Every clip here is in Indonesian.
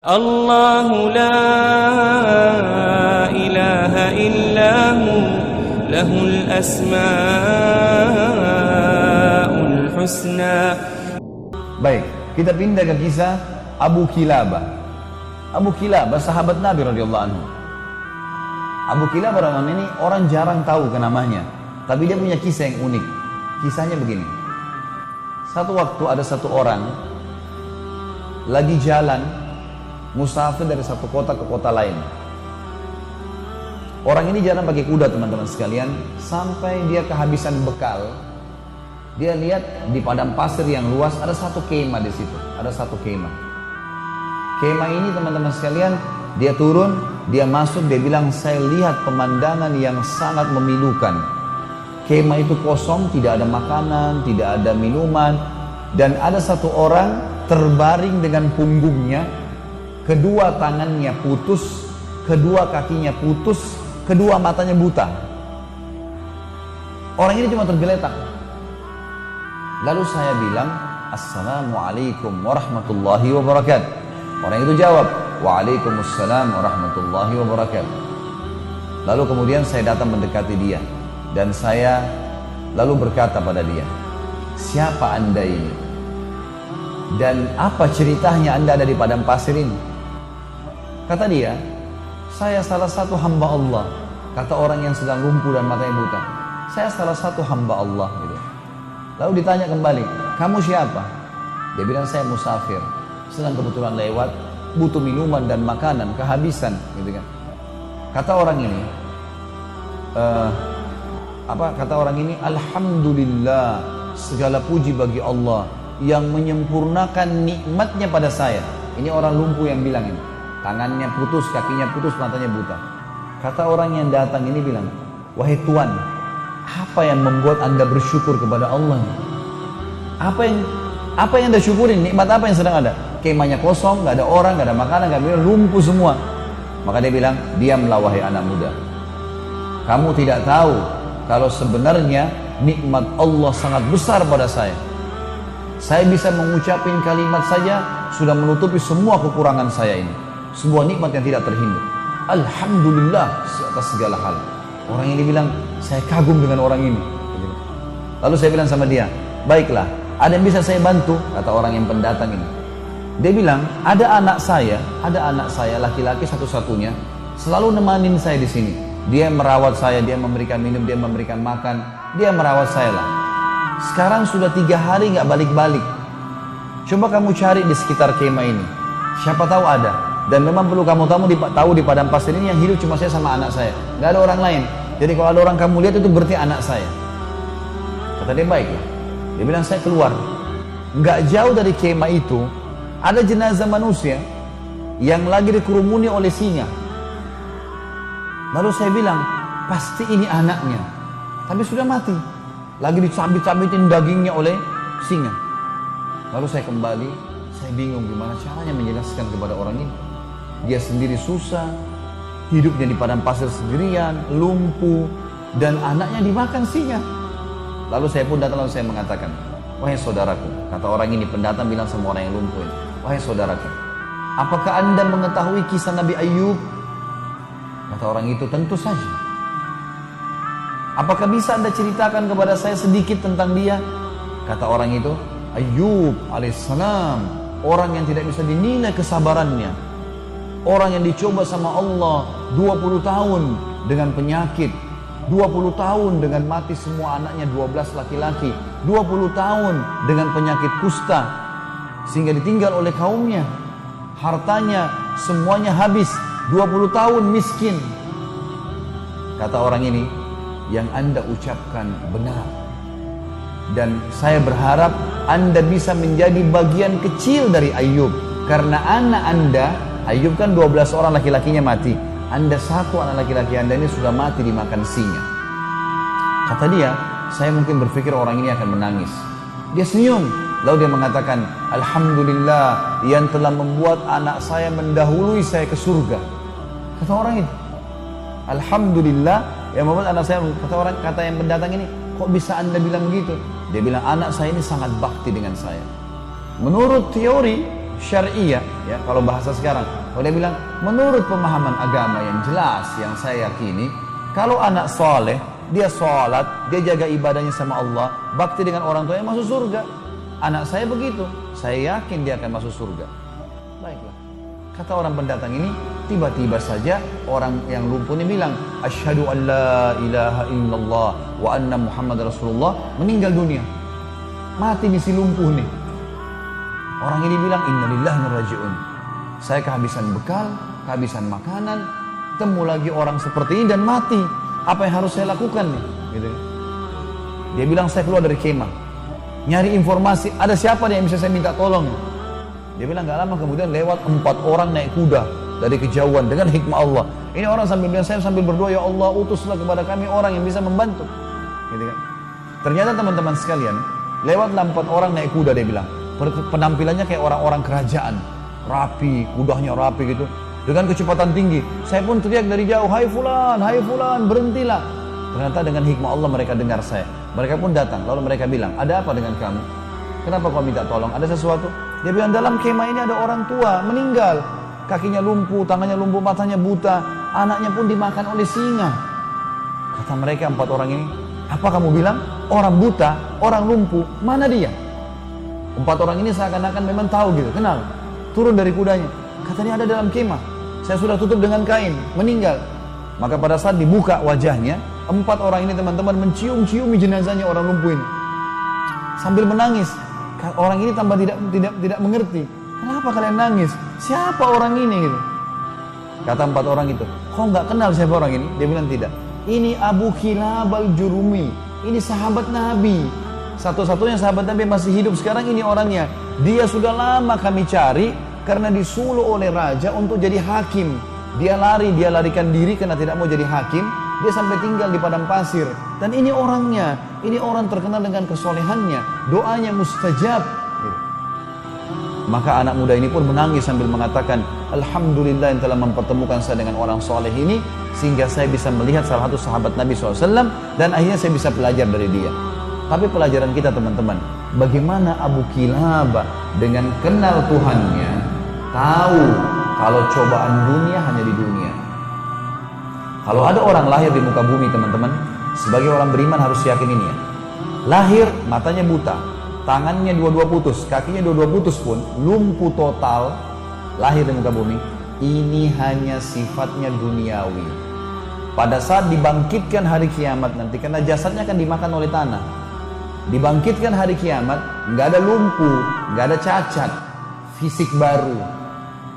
الله لا إله إلا هو له الأسماء الحسنى. Baik, kita pindah ke kisah Abu Kilabah. Abu Kilabah sahabat Nabi radhiyallahu anhu. Abu Kilabah radhiyallahu anhu ini orang jarang tahu ke namanya, tapi dia punya kisah yang unik. Kisahnya begini. Satu waktu ada satu orang lagi jalan musafir dari satu kota ke kota lain. Orang ini jalan pakai kuda, teman-teman sekalian, sampai dia kehabisan bekal. Dia lihat di padang pasir yang luas ada satu kemah di situ. Ada satu kemah. Kemah ini, teman-teman sekalian, dia turun, dia masuk, dia bilang, saya lihat pemandangan yang sangat memilukan. Kemah itu kosong, tidak ada makanan, tidak ada minuman, dan ada satu orang terbaring dengan punggungnya, kedua tangannya putus, kedua kakinya putus, kedua matanya buta. Orang ini cuma tergeletak. Lalu saya bilang, Assalamualaikum warahmatullahi wabarakatuh. Orang itu jawab, Waalaikumsalam warahmatullahi wabarakatuh. Lalu kemudian saya datang mendekati dia, dan saya lalu berkata pada dia, siapa anda ini? Dan apa ceritanya anda ada di padang pasir ini? Kata dia, saya salah satu hamba Allah. Kata orang yang sedang lumpuh dan matanya buta, saya salah satu hamba Allah gitu. Lalu ditanya kembali, kamu siapa? Dia bilang, saya musafir, sedang kebetulan lewat, butuh minuman dan makanan, kehabisan gitu kan. Kata orang ini, kata orang ini, Alhamdulillah, segala puji bagi Allah yang menyempurnakan nikmatnya pada saya. Ini orang lumpuh yang bilang ini, tangannya putus, kakinya putus, matanya buta. Kata orang yang datang ini bilang, wahai Tuhan, apa yang membuat anda bersyukur kepada Allah? Apa yang anda syukurin? Nikmat apa yang sedang ada? Kemahnya kosong, gak ada orang, gak ada makanan, gak ada minum, lumpuh semua. Maka dia bilang, diamlah wahai anak muda. Kamu tidak tahu kalau sebenarnya nikmat Allah sangat besar pada saya. Saya bisa mengucapin kalimat saja sudah menutupi semua kekurangan saya ini. Sebuah nikmat yang tidak terhingga. Alhamdulillah atas segala hal. Orang ini bilang, saya kagum dengan orang ini. Lalu saya bilang sama dia, baiklah, ada yang bisa saya bantu? Kata orang yang pendatang ini. Dia bilang, ada anak saya laki-laki satu-satunya, selalu nemanin saya di sini. Dia merawat saya, dia memberikan minum, dia memberikan makan, dia merawat saya lah. Sekarang sudah 3 hari nggak balik-balik. Coba kamu cari di sekitar kemah ini. Siapa tahu ada. Dan memang perlu kamu tahu di padang pasir ini yang hidup cuma saya sama anak saya. Nggak ada orang lain. Jadi kalau ada orang kamu lihat itu berarti anak saya. Kata dia, baiklah. Dia bilang, saya keluar. Nggak jauh dari kemah itu ada jenazah manusia yang lagi dikerumuni oleh singa. Lalu saya bilang, pasti ini anaknya. Tapi sudah mati. Lagi dicabit-cabitin dagingnya oleh singa. Lalu saya kembali, saya bingung gimana caranya menjelaskan kepada orang ini. Dia sendiri susah, hidupnya di padang pasir sendirian, lumpuh, dan anaknya dimakan singa. Lalu saya pun datang, lalu saya mengatakan, wahai saudaraku, kata orang ini, pendatang bilang sama orang yang lumpuh ini, wahai saudaraku, apakah anda mengetahui kisah Nabi Ayub? Kata orang itu, tentu saja. Apakah bisa anda ceritakan kepada saya sedikit tentang dia? Kata orang itu, Ayub alaihissalam, orang yang tidak bisa dinilai kesabarannya, orang yang dicoba sama Allah 20 tahun dengan penyakit, 20 tahun dengan mati semua anaknya 12 laki-laki, 20 tahun dengan penyakit kusta sehingga ditinggal oleh kaumnya, hartanya semuanya habis, 20 tahun miskin. Kata orang ini, yang anda ucapkan benar, dan saya berharap anda bisa menjadi bagian kecil dari Ayub, karena anak anda, Ayub kan 12 orang laki-lakinya mati, anda satu anak laki-laki anda ini sudah mati dimakan singa. Kata dia, saya mungkin berpikir orang ini akan menangis. Dia senyum, lalu dia mengatakan, Alhamdulillah yang telah membuat anak saya mendahului saya ke surga. Kata orang itu, Alhamdulillah yang membuat anak saya, kata yang pendatang ini, kok bisa anda bilang begitu? Dia bilang, anak saya ini sangat bakti dengan saya. Menurut teori syariah, ya kalau bahasa sekarang. Kalau dia bilang, menurut pemahaman agama yang jelas, yang saya yakini, kalau anak soleh, dia sholat, dia jaga ibadahnya sama Allah, bakti dengan orang tuanya, masuk surga. Anak saya begitu, saya yakin dia akan masuk surga. Baiklah, kata orang pendatang ini, tiba-tiba saja orang yang lumpuh ini bilang, asyhadu an la ilaha illallah wa anna Muhammad Rasulullah, meninggal dunia. Mati nih si lumpuh nih. Orang ini bilang, innalillahi wa inna ilaihi raji'un. Saya kehabisan bekal, kehabisan makanan, temu lagi orang seperti ini dan mati. Apa yang harus saya lakukan nih? Gitu. Dia bilang, saya keluar dari kemah, nyari informasi, ada siapa nih yang bisa saya minta tolong? Dia bilang, gak lama kemudian lewat 4 orang naik kuda dari kejauhan dengan hikmah Allah. Ini orang sambil bilang, saya sambil berdoa, ya Allah utuslah kepada kami orang yang bisa membantu. Gitu kan? Ternyata teman-teman sekalian, lewatlah 4 orang naik kuda, dia bilang. Penampilannya kayak orang-orang kerajaan, rapi, kudanya rapi gitu, dengan kecepatan tinggi. Saya pun teriak dari jauh, hai fulan, berhentilah. Ternyata dengan hikmah Allah mereka dengar saya. Mereka pun datang, lalu mereka bilang, ada apa dengan kamu? Kenapa kau minta tolong? Ada sesuatu? Dia bilang, dalam kemah ini ada orang tua meninggal, kakinya lumpuh, tangannya lumpuh, matanya buta, anaknya pun dimakan oleh singa. Kata mereka 4 orang ini, apa kamu bilang? Orang buta, orang lumpuh, mana dia? 4 orang ini seakan-akan memang tahu gitu, kenal. Turun dari kudanya, katanya ada dalam kemah. Saya sudah tutup dengan kain, meninggal. Maka pada saat dibuka wajahnya, 4 orang ini teman-teman mencium-ciumi jenazahnya orang lumpuh ini, sambil menangis. Orang ini tambah tidak mengerti. Kenapa kalian nangis? Siapa orang ini? Gitu. Kata 4 orang itu, kau nggak kenal siapa orang ini? Dia bilang tidak. Ini Abu Kilab al-Jurumi. Ini sahabat Nabi. Satu-satunya sahabat Nabi yang masih hidup sekarang, ini orangnya. Dia sudah lama kami cari karena disuruh oleh raja untuk jadi hakim. Dia larikan diri karena tidak mau jadi hakim. Dia sampai tinggal di padang pasir. Dan ini orangnya, ini orang terkenal dengan kesolehannya, doanya mustajab. Maka anak muda ini pun menangis sambil mengatakan, alhamdulillah yang telah mempertemukan saya dengan orang soleh ini, sehingga saya bisa melihat salah satu sahabat Nabi SAW, dan akhirnya saya bisa belajar dari dia. Tapi pelajaran kita teman-teman, bagaimana Abu Kilabah dengan kenal Tuhannya, tahu kalau cobaan dunia hanya di dunia. Kalau ada orang lahir di muka bumi teman-teman, sebagai orang beriman harus yakin ini ya. Lahir, matanya buta, tangannya dua-dua putus, kakinya dua-dua putus pun, lumpuh total, lahir di muka bumi, ini hanya sifatnya duniawi. Pada saat dibangkitkan hari kiamat nanti, karena jasadnya akan dimakan oleh tanah, dibangkitkan hari kiamat, nggak ada lumpuh, nggak ada cacat, fisik baru.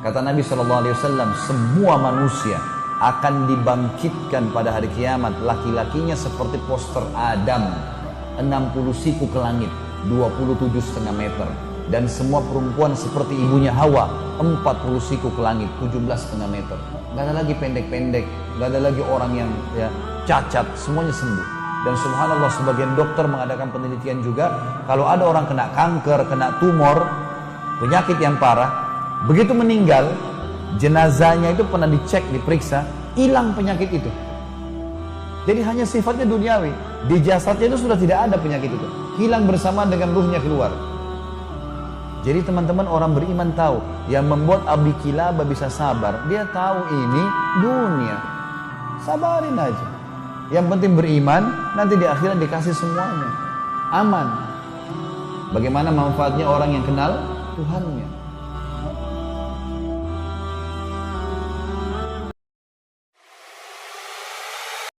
Kata Nabi SAW, semua manusia akan dibangkitkan pada hari kiamat, laki-lakinya seperti poster Adam, 60 siku ke langit, 27,5 meter, dan semua perempuan seperti ibunya Hawa, 40 siku ke langit, 17,5 meter. Nggak ada lagi pendek-pendek, nggak ada lagi orang yang ya cacat, semuanya sembuh. Dan subhanallah sebagian dokter mengadakan penelitian juga, kalau ada orang kena kanker, kena tumor, penyakit yang parah, begitu meninggal, jenazahnya itu pernah dicek, diperiksa, hilang penyakit itu. Jadi hanya sifatnya duniawi, di jasadnya itu sudah tidak ada penyakit itu, hilang bersamaan dengan ruhnya keluar. Jadi teman-teman orang beriman tahu, yang membuat Abu Kilabah bisa sabar, dia tahu ini dunia, sabarin aja. Yang penting beriman, nanti di akhirat dikasih semuanya, aman. Bagaimana manfaatnya orang yang kenal Tuhannya?